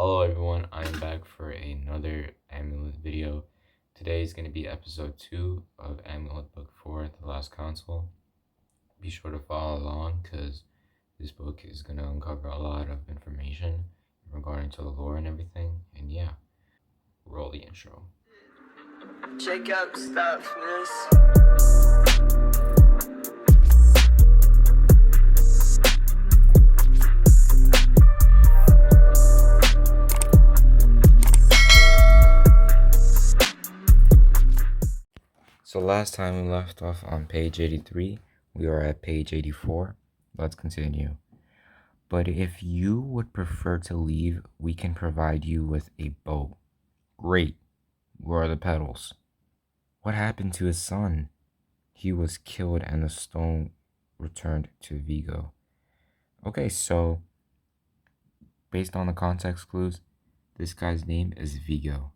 Hello everyone, I am back for another Amulet video. Today is going to be episode 2 of Amulet Book 4, The Last Console. Be sure to follow along because this book is going to uncover a lot of information regarding to the lore and everything. And yeah, roll the intro. Check out stuff, miss. So last time we left off on page 83, we are at page 84. Let's continue. But if you would prefer to leave, we can provide you with a boat. Great. Where are the pedals? What happened to his son? He was killed and the stone returned to Vigo. Okay, so based on the context clues, this guy's name is Vigo.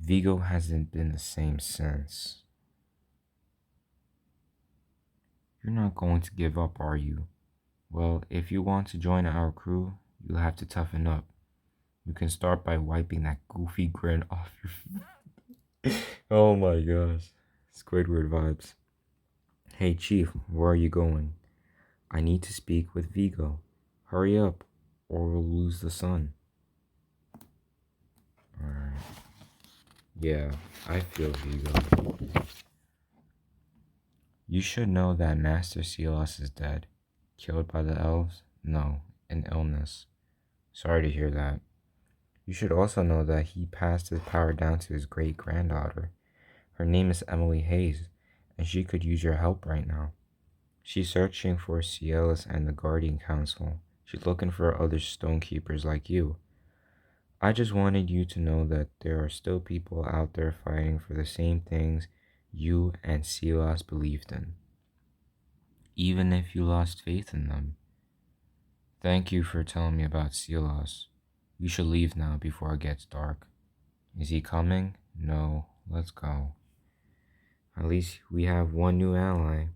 Vigo hasn't been the same since. You're not going to give up, are you? Well, if you want to join our crew, you'll have to toughen up. You can start by wiping that goofy grin off your face. Oh my gosh. Squidward vibes. Hey Chief, where are you going? I need to speak with Vigo. Hurry up, or we'll lose the sun. Alright. Yeah, I feel Vigo. You should know that Master Sealos is dead. Killed by the elves? No, an illness. Sorry to hear that. You should also know that he passed his power down to his great-granddaughter. Her name is Emily Hayes, and she could use your help right now. She's searching for Cielis and the Guardian Council. She's looking for other stonekeepers like you. I just wanted you to know that there are still people out there fighting for the same things you and Silas believed in, even if you lost faith in them. Thank you for telling me about Silas. You should leave now before it gets dark. Is he coming? No, let's go. At least we have one new ally,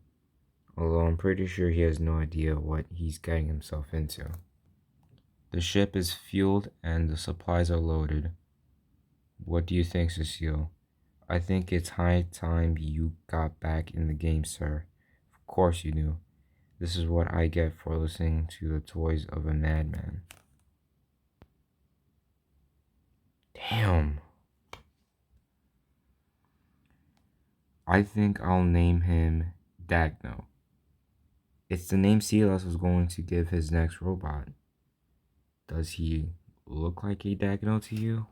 although I'm pretty sure he has no idea what he's getting himself into. The ship is fueled and the supplies are loaded. What do you think, Cecile? I think it's high time you got back in the game, sir. Of course you do. This is what I get for listening to the toys of a madman. Damn. I think I'll name him Dagno. It's the name Silas was going to give his next robot. Does he look like a Dagno to you?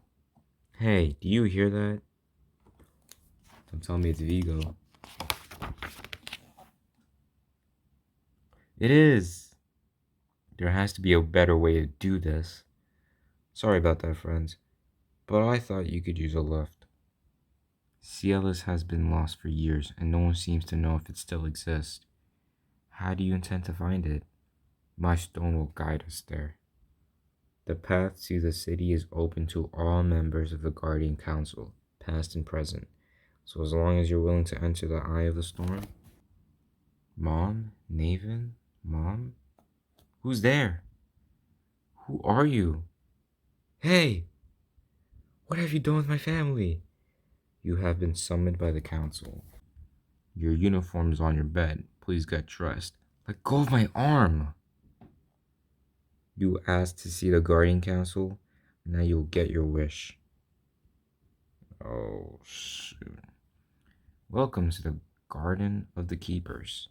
Hey, do you hear that? Don't tell me it's Vigo. It is. There has to be a better way to do this. Sorry about that, friends, but I thought you could use a lift. Cielis has been lost for years, and no one seems to know if it still exists. How do you intend to find it? My stone will guide us there. The path to the city is open to all members of the Guardian Council, past and present. So as long as you're willing to enter the eye of the storm. Mom? Naven? Mom? Who's there? Who are you? Hey! What have you done with my family? You have been summoned by the council. Your uniform is on your bed. Please get dressed. Let go of my arm! You asked to see the Guardian Council. Now you'll get your wish. Oh, shoot. Welcome to the Garden of the Keepers.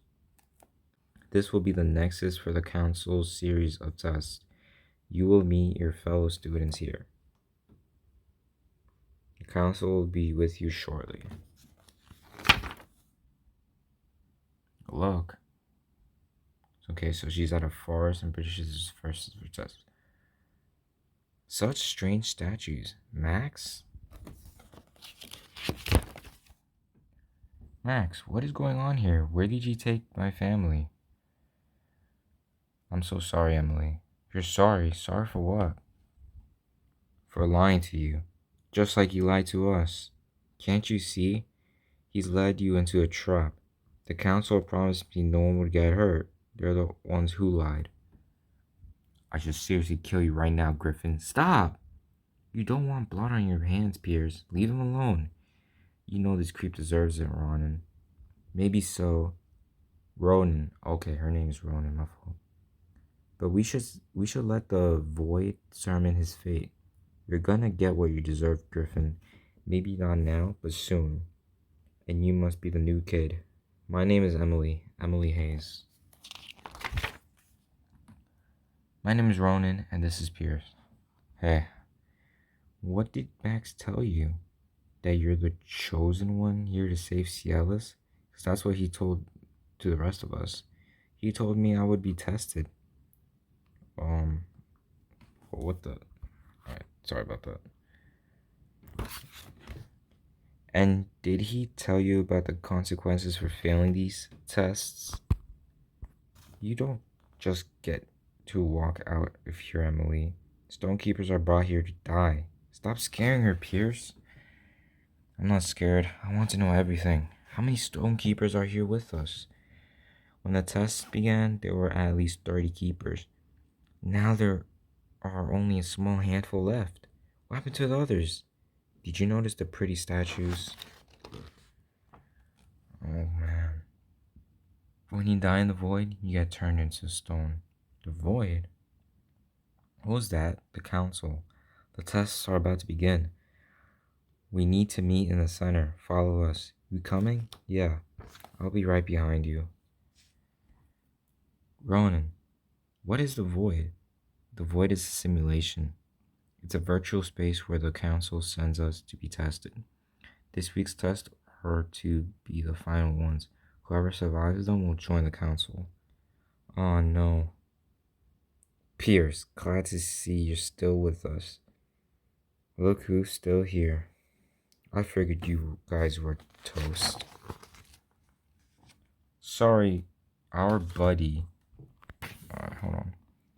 This will be the nexus for the Council's series of tests. You will meet your fellow students here. The Council will be with you shortly. Look. Okay, so she's at a forest and British is first for test. Such strange statues. Max? Max, what is going on here? Where did you take my family? I'm so sorry, Emily. You're sorry? Sorry for what? For lying to you. Just like you lied to us. Can't you see? He's led you into a trap. The council promised me no one would get hurt. They're the ones who lied. I should seriously kill you right now, Griffin. Stop! You don't want blood on your hands, Piers. Leave him alone. You know this creep deserves it, Ronan. Maybe so. Ronan. Okay, her name is Ronan, my fault. But we should let the void determine his fate. You're gonna get what you deserve, Griffin. Maybe not now, but soon. And you must be the new kid. My name is Emily. Emily Hayes. My name is Ronan, and this is Pierce. Hey, what did Max tell you? That you're the chosen one here to save Cialis? Because that's what he told to the rest of us. He told me I would be tested. What the? Alright, sorry about that. And did he tell you about the consequences for failing these tests? You don't just get to walk out of here, Emily. Stonekeepers are brought here to die. Stop scaring her, Pierce. I'm not scared. I want to know everything. How many stonekeepers are here with us? When the tests began, there were at least 30 keepers. Now there are only a small handful left. What happened to the others? Did you notice the pretty statues? Oh man. When you die in the void, you get turned into stone. The void? What was that? The council. The tests are about to begin. We need to meet in the center. Follow us. You coming? Yeah. I'll be right behind you. Ronan, what is the void? The void is a simulation. It's a virtual space where the council sends us to be tested. This week's tests are to be the final ones. Whoever survives them will join the council. Oh no. Pierce, glad to see you're still with us. Look who's still here. I figured you guys were toast. Sorry, our buddy. Hold on.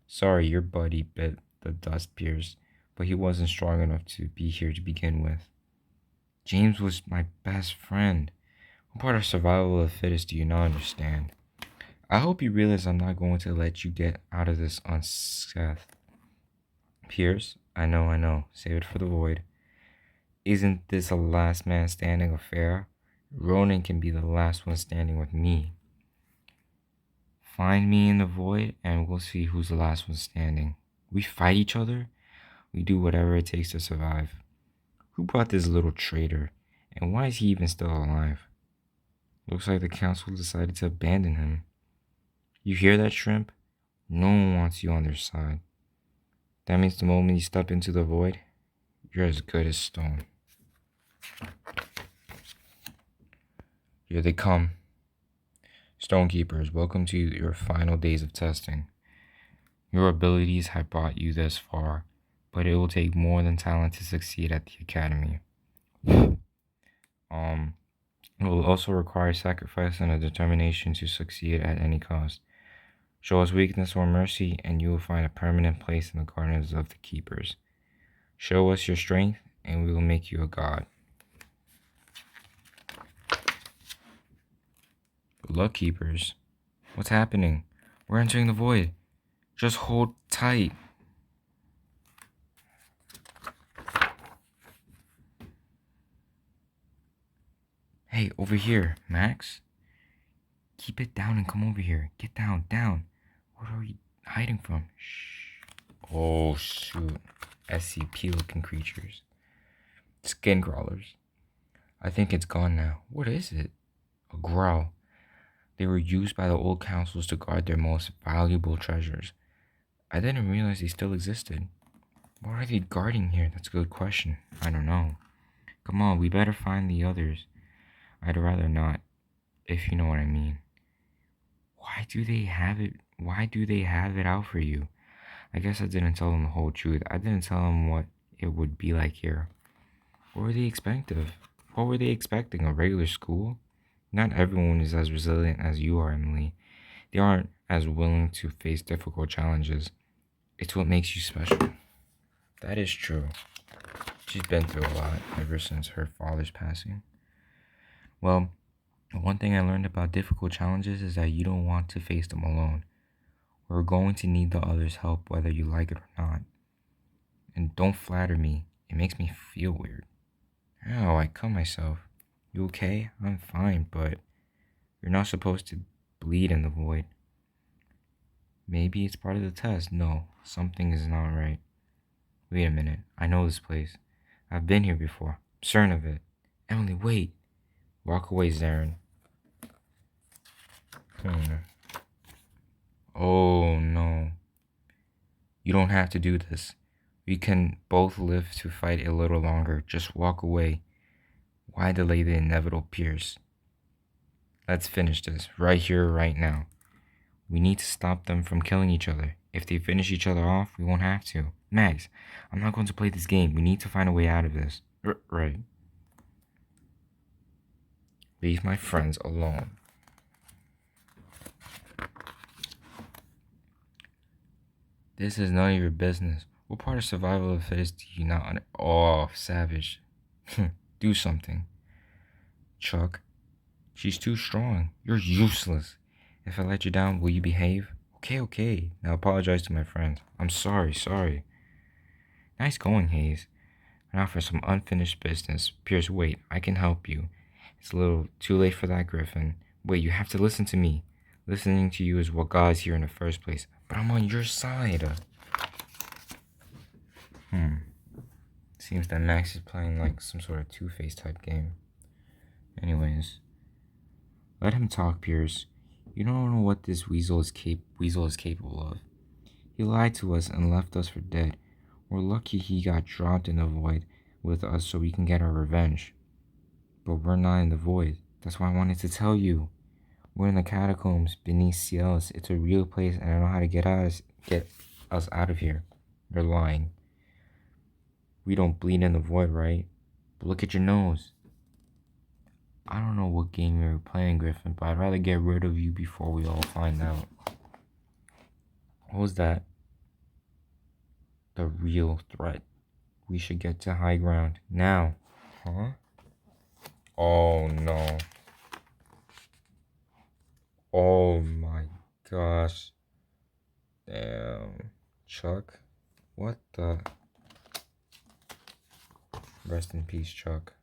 Sorry, your buddy bit the dust, Pierce, but he wasn't strong enough to be here to begin with. James was my best friend. What part of survival of the fittest do you not understand? I hope you realize I'm not going to let you get out of this unscathed. Pierce, I know. Save it for the void. Isn't this a last man standing affair? Ronan can be the last one standing with me. Find me in the void and we'll see who's the last one standing. We fight each other? We do whatever it takes to survive. Who brought this little traitor? And why is he even still alive? Looks like the council decided to abandon him. You hear that, Shrimp? No one wants you on their side. That means the moment you step into the void, you're as good as stone. Here they come. Stonekeepers, welcome to your final days of testing. Your abilities have brought you this far, but it will take more than talent to succeed at the academy. It will also require sacrifice and a determination to succeed at any cost. Show us weakness or mercy, and you will find a permanent place in the gardens of the keepers. Show us your strength, and we will make you a god. Good luck, keepers. What's happening? We're entering the void. Just hold tight. Hey, over here, Max. Keep it down and come over here. Get down, down. What are you hiding from? Shh. Oh, shoot. SCP-looking creatures. Skin crawlers. I think it's gone now. What is it? A growl. They were used by the old councils to guard their most valuable treasures. I didn't realize they still existed. What are they guarding here? That's a good question. I don't know. Come on, we better find the others. I'd rather not, if you know what I mean. Why do they have it? Why do they have it out for you? I guess I didn't tell them the whole truth. I didn't tell them what it would be like here. What were they expecting? What were they expecting? A regular school? Not everyone is as resilient as you are, Emily. They aren't as willing to face difficult challenges. It's what makes you special. That is true. She's been through a lot ever since her father's passing. Well, one thing I learned about difficult challenges is that you don't want to face them alone. We're going to need the other's help whether you like it or not. And don't flatter me. It makes me feel weird. Ow, I cut myself. You okay? I'm fine, but you're not supposed to bleed in the void. Maybe it's part of the test. No, something is not right. Wait a minute. I know this place. I've been here before. I'm certain of it. Emily, wait. Walk away, Zarin. Oh no. You don't have to do this. We can both live to fight a little longer. Just walk away. Why delay the inevitable, Pierce? Let's finish this right here, right now. We need to stop them from killing each other. If they finish each other off, we won't have to. Max, I'm not going to play this game. We need to find a way out of this. Right. Leave my friends alone. This is none of your business. What part of survival of the fittest do you not Oh, savage. Do something. Chuck, she's too strong. You're useless. If I let you down, will you behave? Okay. Now apologize to my friends. I'm sorry. Nice going, Hayes. Now for some unfinished business. Pierce, wait, I can help you. It's a little too late for that, Griffin. Wait, you have to listen to me. Listening to you is what got us here in the first place. But I'm on your side. Seems that Max is playing like some sort of Two-Face type game. Anyways, let him talk, Pierce. You don't know what this weasel is capable of. He lied to us and left us for dead. We're lucky he got dropped in the void with us so we can get our revenge. But we're not in the void. That's why I wanted to tell you. We're in the catacombs beneath Ciel's. It's a real place and I know how to get us out of here. You're lying. We don't bleed in the void, right? But look at your nose. I don't know what game you were playing, Griffin, but I'd rather get rid of you before we all find out. What was that? The real threat. We should get to high ground. Now. Huh? Oh no. Oh my gosh. Damn. Chuck? What the? Rest in peace, Chuck.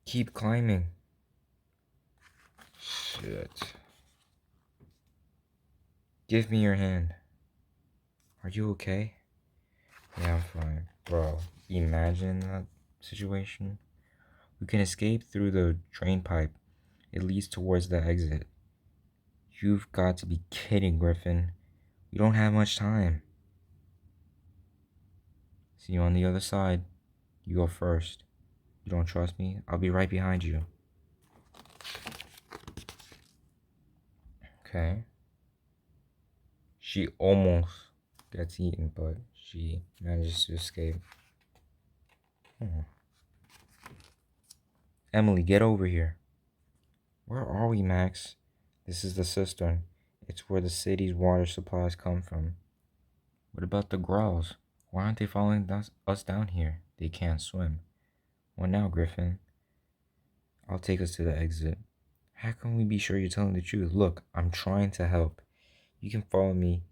Keep climbing. Shit. Give me your hand. Are you okay? Yeah, I'm fine. Bro, imagine that situation. We can escape through the drain pipe. It leads towards the exit. You've got to be kidding, Griffin. We don't have much time. See you on the other side. You go first. You don't trust me? I'll be right behind you. Okay. She almost gets eaten, but she manages to escape. Emily, get over here. Where are we, Max? This is the cistern. It's where the city's water supplies come from. What about the growls? Why aren't they following us down here? They can't swim. What now, Griffin? I'll take us to the exit. How can we be sure you're telling the truth? Look, I'm trying to help. You can follow me.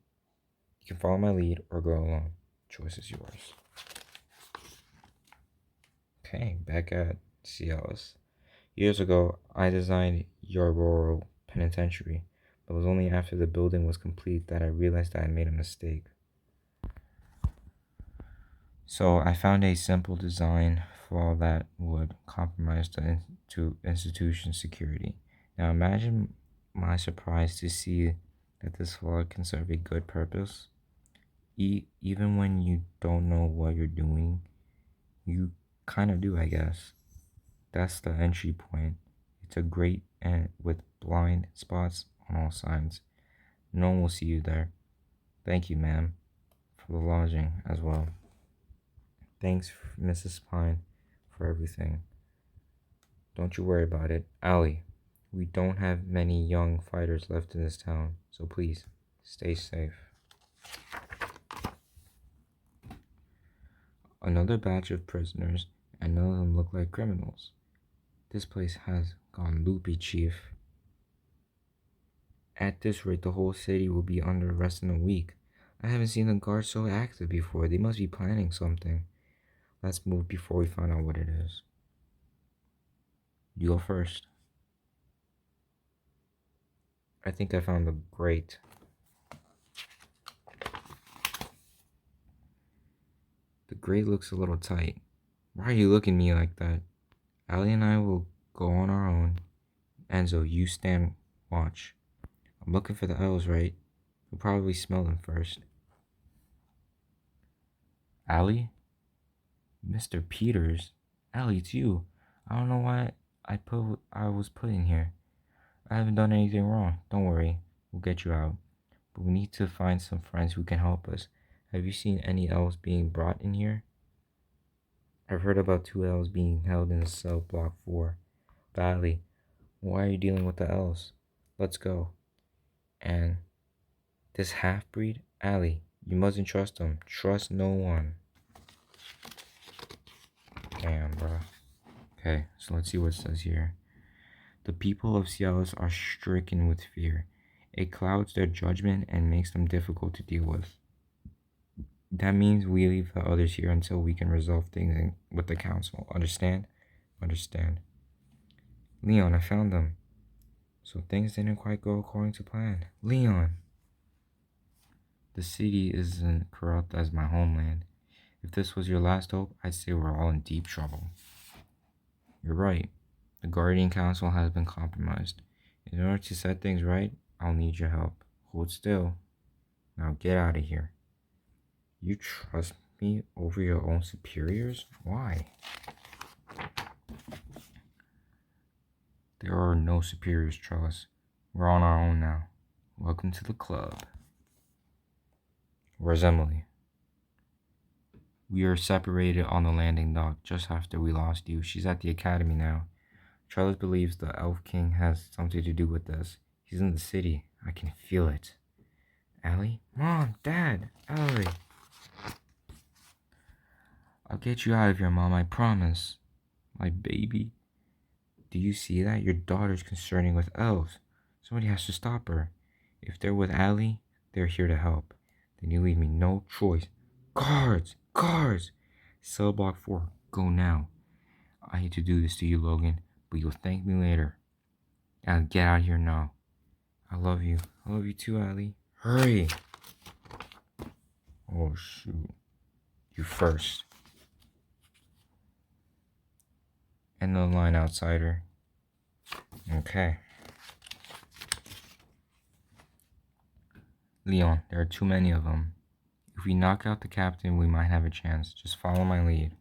You can follow my lead or go alone. Choice is yours. Okay, back at Cialis. Years ago, I designed your rural penitentiary, but it was only after the building was complete that I realized that I made a mistake. So I found a simple design flaw that would compromise the institution's security. Now imagine my surprise to see that this flaw can serve a good purpose. Even when you don't know what you're doing, you kind of do, I guess. That's the entry point. It's a great end with blind spots on all sides. No one will see you there. Thank you, ma'am, for the lodging as well. Thanks, Mrs. Pine, for everything. Don't you worry about it. Allie, we don't have many young fighters left in this town, so please, stay safe. Another batch of prisoners, and none of them look like criminals. This place has gone loopy, Chief. At this rate, the whole city will be under arrest in a week. I haven't seen the guards so active before. They must be planning something. Let's move before we find out what it is. You go first. I think I found the grate. The grate looks a little tight. Why are you looking at me like that? Allie and I will go on our own. Enzo, you stand watch. I'm looking for the elves, right? We'll probably smell them first. Allie? Mr. Peters? Allie, it's you. I don't know why I was put in here. I haven't done anything wrong. Don't worry. We'll get you out. But we need to find some friends who can help us. Have you seen any elves being brought in here? I've heard about 2 elves being held in cell block 4. But Allie, why are you dealing with the elves? Let's go. And this half-breed? Allie, you mustn't trust him. Trust no one. Damn, bro. Okay, so let's see what it says here. The people of Cialis are stricken with fear. It clouds their judgment and makes them difficult to deal with. That means we leave the others here until we can resolve things with the council. Understand? Understand. Leon, I found them. So things didn't quite go according to plan. Leon! The city isn't corrupt as my homeland. If this was your last hope, I'd say we're all in deep trouble. You're right. The Guardian Council has been compromised. In order to set things right, I'll need your help. Hold still. Now get out of here. You trust me over your own superiors? Why? There are no superiors, Trellis. We're on our own now. Welcome to the club. Where's Emily? We are separated on the landing dock just after we lost you. She's at the academy now. Trellis believes the Elf King has something to do with this. He's in the city. I can feel it. Allie? Mom, Dad, Allie. I'll get you out of here, Mom, I promise. My baby. Do you see that? Your daughter's concerning with elves. Somebody has to stop her. If they're with Allie, they're here to help. Then you leave me no choice. Guards! Guards! Cell block 4, go now. I hate to do this to you, Logan, but you'll thank me later. I'll get out of here now. I love you. I love you too, Allie. Hurry! Oh, shoot. You first. End of the line, outsider. Okay. Leon, there are too many of them. If we knock out the captain, we might have a chance. Just follow my lead.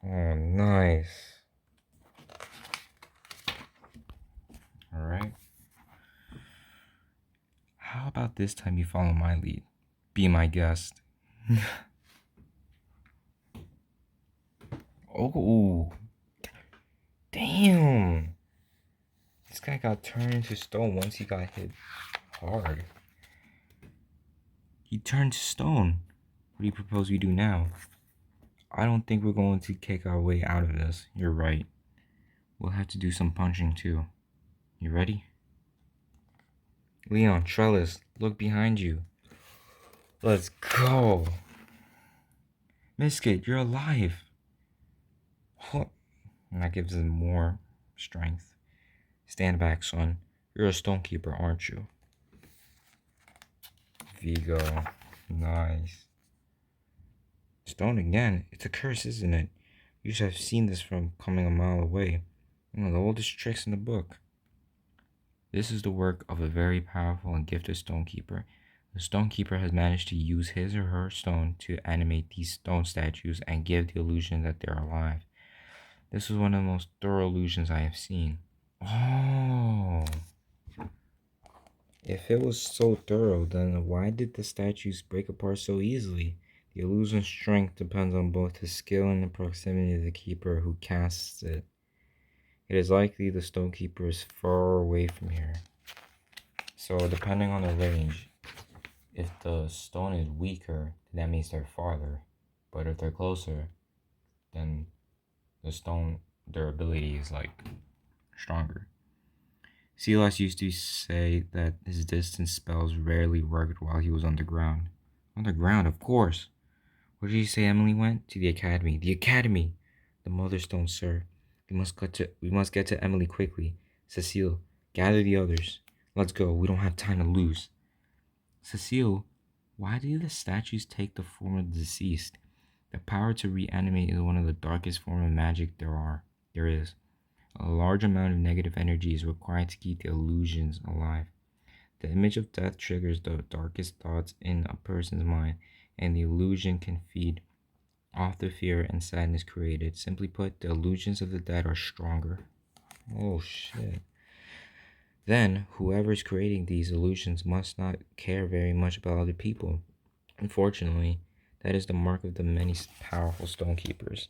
Oh, nice. Alright. How about this time you follow my lead? Be my guest. Oh. Damn. This guy got turned into stone once he got hit hard. He turned to stone. What do you propose we do now? I don't think we're going to kick our way out of this. You're right. We'll have to do some punching too. You ready? Leon, Trellis, look behind you. Let's go. Miskit, you're alive. And that gives him more strength. Stand back, son. You're a stonekeeper, aren't you? Vigo. Nice. Stone again? It's a curse, isn't it? You should have seen this from coming a mile away. One of the oldest tricks in the book. This is the work of a very powerful and gifted stonekeeper. The stonekeeper has managed to use his or her stone to animate these stone statues and give the illusion that they're alive. This is one of the most thorough illusions I have seen. Oh. If it was so thorough, then why did the statues break apart so easily? The illusion's strength depends on both the skill and the proximity of the keeper who casts it. It is likely the stonekeeper is far away from here. So depending on the range, if the stone is weaker, that means they're farther. But if they're closer, then the stone, their ability is like stronger. Silas used to say that his distance spells rarely worked while he was underground. Underground, of course. Where did you say Emily went? To the academy. The academy! The Motherstone, sir. We must get to Emily quickly. Cecile, gather the others. Let's go. We don't have time to lose. Cecile, why do the statues take the form of the deceased? The power to reanimate is one of the darkest forms of magic there is. A large amount of negative energy is required to keep the illusions alive. The image of death triggers the darkest thoughts in a person's mind, and the illusion can feed off the fear and sadness created. Simply put, the illusions of the dead are stronger. Oh shit. Then, whoever is creating these illusions must not care very much about other people. Unfortunately, that is the mark of the many powerful stonekeepers.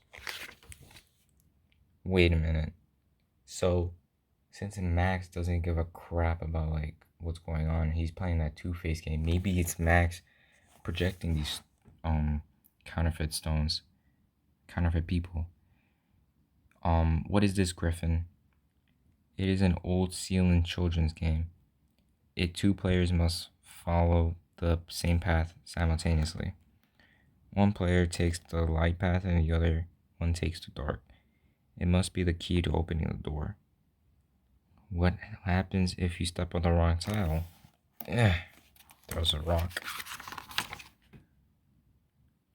Wait a minute. So, since Max doesn't give a crap about like what's going on, he's playing that Two-Face game. Maybe it's Max projecting these counterfeit stones, counterfeit people. What is this, Griffin? It is an old Sealand children's game. Two players must follow the same path simultaneously. One player takes the light path and the other one takes the dark. It must be the key to opening the door. What happens if you step on the wrong tile? Throws a rock.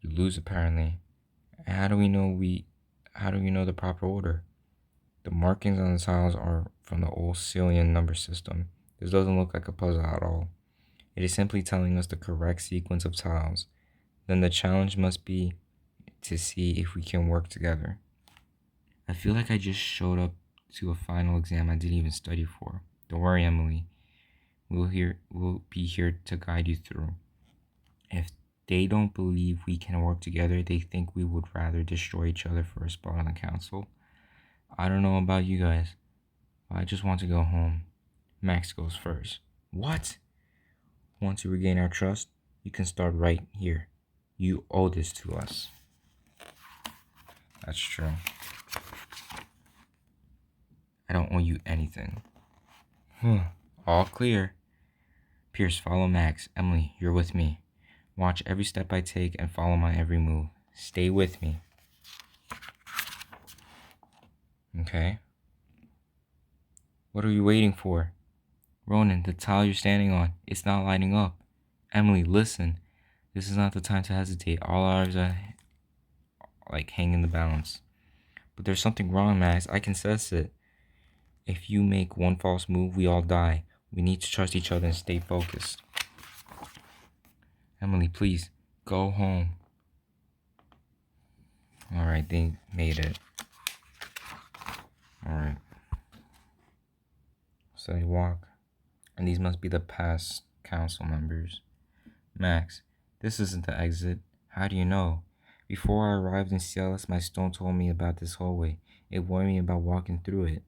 You lose apparently. How do we know the proper order? The markings on the tiles are from the old Cillian number system. This doesn't look like a puzzle at all. It is simply telling us the correct sequence of tiles. Then the challenge must be to see if we can work together. I feel like I just showed up to a final exam I didn't even study for. Don't worry, Emily. We'll be here to guide you through. If they don't believe we can work together, they think we would rather destroy each other for a spot on the council. I don't know about you guys, but I just want to go home. Max goes first. What? Want to regain our trust? You can start right here. You owe this to us. That's true. I don't owe you anything. All clear. Pierce, follow Max. Emily, you're with me. Watch every step I take and follow my every move. Stay with me. Okay. What are you waiting for? Ronan, the tile you're standing on, it's not lighting up. Emily, listen. This is not the time to hesitate. All ours are hang in the balance. But there's something wrong, Max. I can sense it. If you make one false move, we all die. We need to trust each other and stay focused. Emily, please, go home. Alright, they made it. Alright. So they walk. And these must be the past council members. Max, this isn't the exit. How do you know? Before I arrived in Cialis, my stone told me about this hallway. It warned me about walking through it.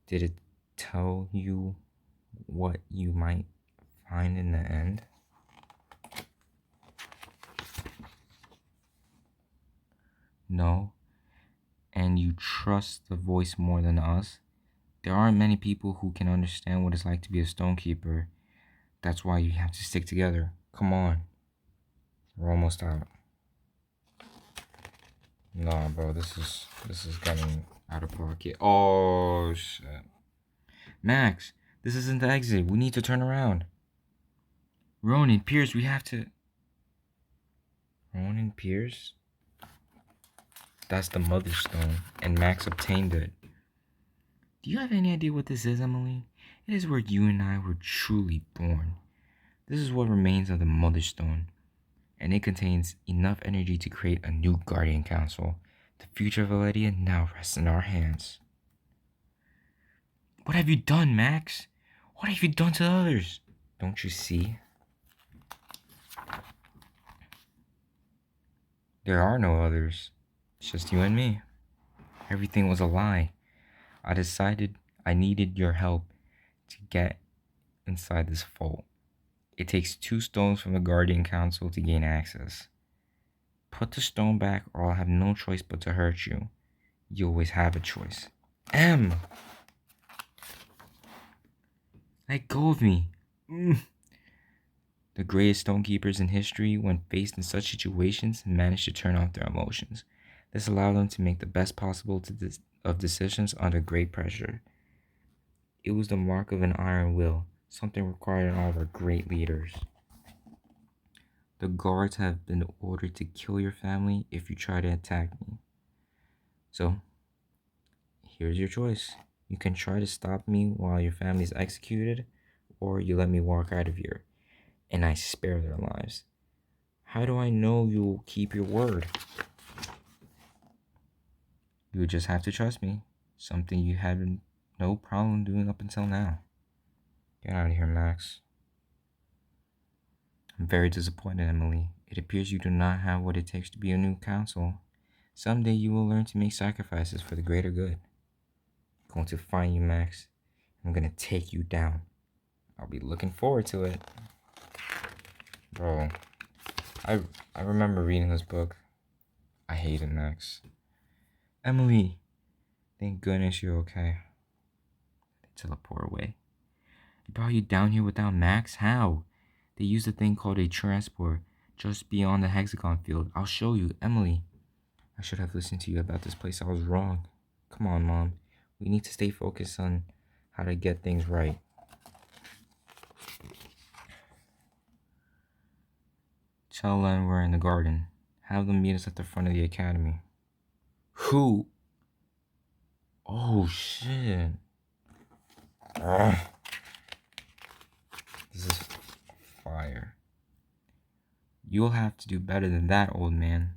Did it tell you what you might find in the end? No. And you trust the voice more than us? There aren't many people who can understand what it's like to be a stonekeeper. That's why you have to stick together. Come on. We're almost out. Nah, bro, this is getting out of pocket. Oh shit. Max, this isn't the exit. We need to turn around. Ronan, Pierce, we have to. Ronan, Pierce? That's the Mother Stone, and Max obtained it. Do you have any idea what this is, Emily? It is where you and I were truly born. This is what remains of the Mother Stone, and it contains enough energy to create a new Guardian Council. The future of Valedia now rests in our hands. What have you done, Max? What have you done to others? Don't you see? There are no others. It's just you and me. Everything was a lie. I decided I needed your help to get inside this vault. It takes 2 stones from the Guardian Council to gain access. Put the stone back or I'll have no choice but to hurt you. You always have a choice. M! Let go of me. Mm. The greatest stonekeepers in history, when faced in such situations, managed to turn off their emotions. This allowed them to make the best possible of decisions under great pressure. It was the mark of an iron will, something required in all of our great leaders. The guards have been ordered to kill your family if you try to attack me. So, here's your choice. You can try to stop me while your family is executed, or you let me walk out of here, and I spare their lives. How do I know you'll keep your word? You just have to trust me. Something you had no problem doing up until now. Get out of here, Max. I'm very disappointed, Emily. It appears you do not have what it takes to be a new counsel. Someday you will learn to make sacrifices for the greater good. I'm going to find you, Max. I'm going to take you down. I'll be looking forward to it. Bro, I remember reading this book. I hate it, Max. Emily, thank goodness you're okay. They teleport away. They brought you down here without Max? How? They used a thing called a transport just beyond the hexagon field. I'll show you. Emily, I should have listened to you about this place. I was wrong. Come on, Mom. We need to stay focused on how to get things right. Tell Len we're in the garden. Have them meet us at the front of the academy. Who? Oh, shit. Ugh. This is fire. You'll have to do better than that, old man.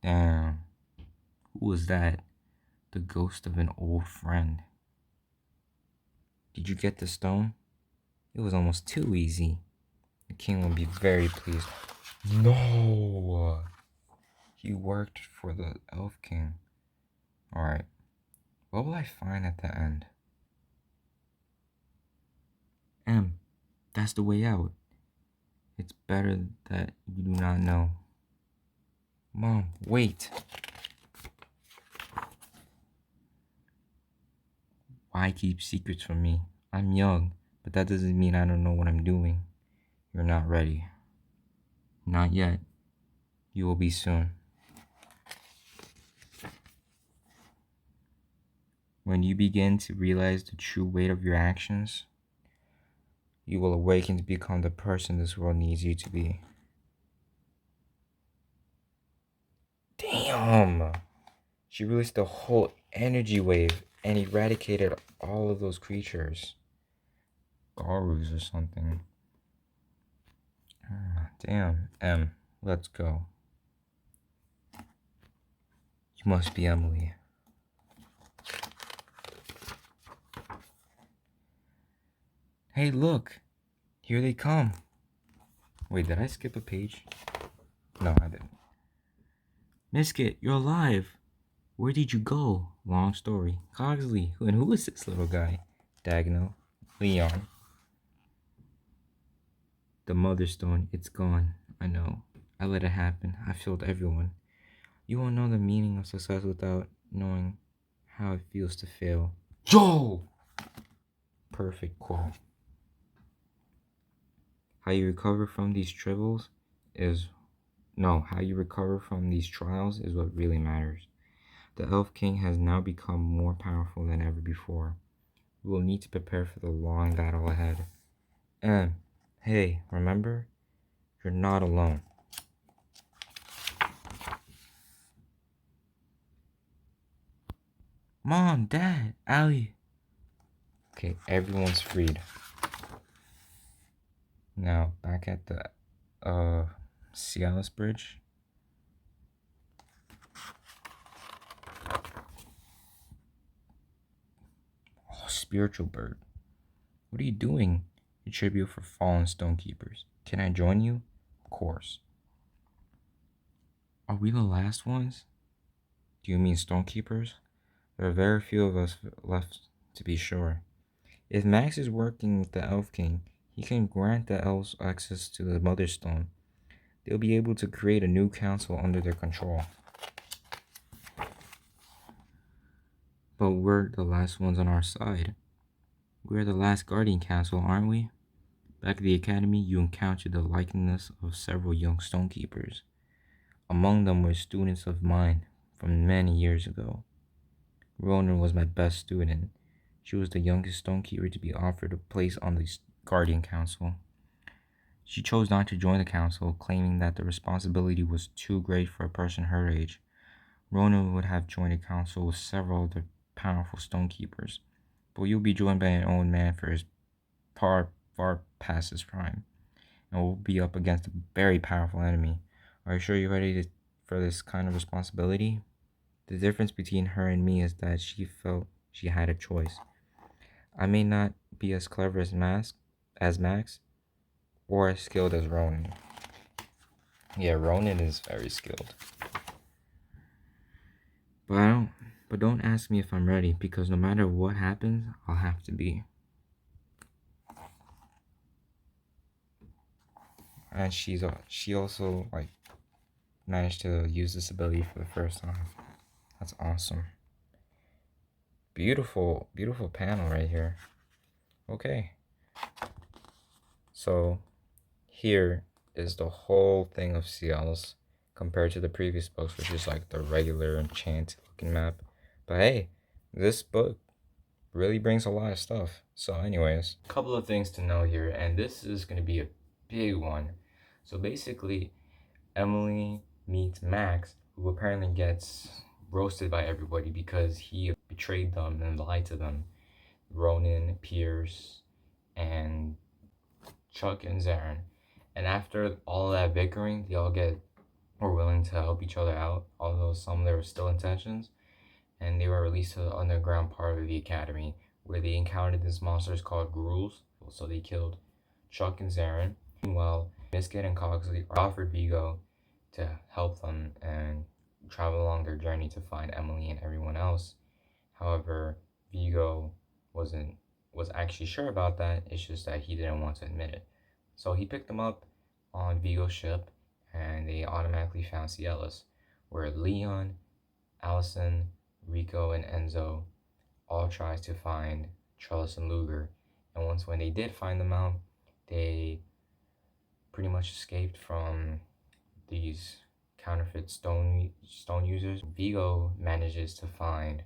Damn. Who was that? The ghost of an old friend. Did you get the stone? It was almost too easy. The king will be very pleased. No! He worked for the elf king. Alright. What will I find at the end? That's the way out. It's better that you do not know. Mom, wait. Why keep secrets from me? I'm young, but that doesn't mean I don't know what I'm doing. You're not ready. Not yet. You will be soon. When you begin to realize the true weight of your actions, you will awaken to become the person this world needs you to be. Damn! She released the whole energy wave and eradicated all of those creatures. Garus or something. Damn, let's go. You must be Emily. Hey, look! Here they come. Wait, did I skip a page? No, I didn't. Miskit, you're alive! Where did you go? Long story. Cogsley, and who is this little guy? Dagno. Leon. The Mother Stone, it's gone. I know. I let it happen. I failed everyone. You won't know the meaning of success without knowing how it feels to fail. Yo! Perfect quote. How you recover from these trials is... No, how you recover from these trials is what really matters. The Elf King has now become more powerful than ever before. We will need to prepare for the long battle ahead. And, hey, remember? You're not alone. Mom, Dad, Allie. Okay, everyone's freed. Now, back at the Cialis Bridge. Oh, spiritual bird. What are you doing? A tribute for fallen stonekeepers. Can I join you? Of course. Are we the last ones? Do you mean stonekeepers? There are very few of us left, to be sure. If Max is working with the Elf King, he can grant the elves access to the Mother Stone. They'll be able to create a new council under their control. But we're the last ones on our side. We're the last Guardian Council, aren't we? Back at the academy, you encountered the likeness of several young stonekeepers. Among them were students of mine from many years ago. Ronan was my best student. She was the youngest stonekeeper to be offered a place on the Guardian Council. She chose not to join the council, claiming that the responsibility was too great for a person her age. Ronan would have joined a council with several other powerful stonekeepers, but you'll be joined by an old man for his far past his prime, and we'll be up against a very powerful enemy. Are you sure you're ready for this kind of responsibility? The difference between her and me is that she felt she had a choice. I may not be as clever as Max, or as skilled as Ronan. Yeah, Ronan is very skilled. But I don't but don't ask me if I'm ready, because no matter what happens, I'll have to be. And she also like managed to use this ability for the first time. That's awesome. Beautiful, beautiful panel right here. Okay. So here is the whole thing of Ciels compared to the previous books, which is like the regular enchanted looking map. But hey, this book really brings a lot of stuff. So anyways, a couple of things to know here, and this is going to be a big one. So basically, Emily meets Max, who apparently gets roasted by everybody because he betrayed them and lied to them. Ronan, Pierce, and Chuck and Zarin. And after all that bickering, they all were willing to help each other out, although some there were still intentions, and they were released to the underground part of the academy, where they encountered these monsters called ghouls. So they killed Chuck and Zarin. Meanwhile, Misket and Coxley offered Vigo to help them and travel along their journey to find Emily and everyone else. However, Vigo was actually sure about that. It's just that he didn't want to admit it. So he picked them up on Vigo's ship, and they automatically found Cielus, where Leon, Allison, Rico, and Enzo all tries to find Trellis and Luger. And when they did find them out, they pretty much escaped from these counterfeit stone users. Vigo manages to find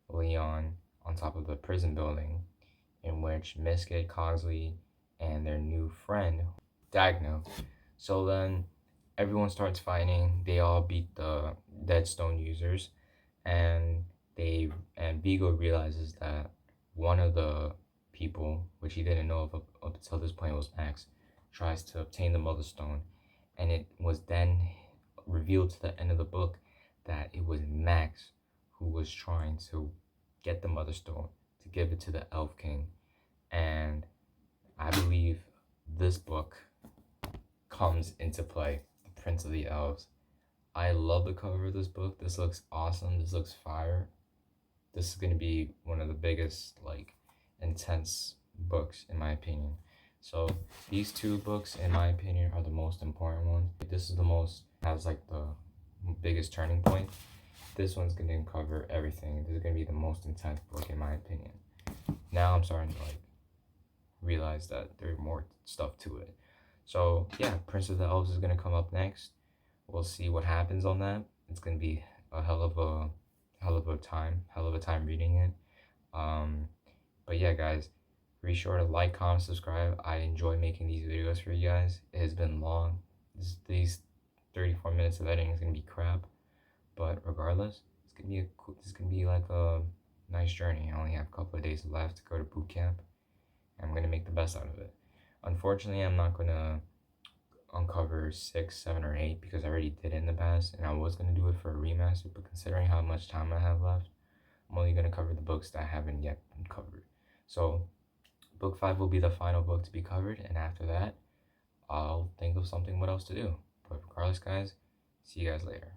Leon on top of the prison building, in which Misket, Cogsley, and their new friend Dagno. So then everyone starts fighting. They all beat the dead stone users, and Vigo realizes that one of the people, which he didn't know of up until this point, was Max, tries to obtain the Mother Stone, and it was then revealed to the end of the book that it was Max who was trying to get the Mother Stone to give it to the Elf King. And I believe this book comes into play, The Prince of the Elves. I love the cover of this book. This looks awesome. This looks fire. This is going to be one of the biggest, like, intense books in my opinion. So these two books, in my opinion, are the most important ones. This is the most, has like the biggest turning point. This one's going to cover everything. This is going to be the most intense book in my opinion. Now I'm starting to like realize that there's more stuff to it. So yeah, Prince of the Elves is going to come up next. We'll see what happens on that. It's going to be a hell of a time reading it. But yeah, guys, be sure to like, comment, subscribe. I enjoy making these videos for you guys. It has been long. These 34 minutes of editing is gonna be crap, but regardless, it's gonna be like a nice journey. I only have a couple of days left to go to boot camp, and I'm gonna make the best out of it. Unfortunately, I'm not gonna uncover 6, 7, or 8 because I already did it in the past, and I was gonna do it for a remaster. But considering how much time I have left, I'm only gonna cover the books that haven't yet been covered. So book 5 will be the final book to be covered, and after that, I'll think of something what else to do. But regardless, guys, see you guys later.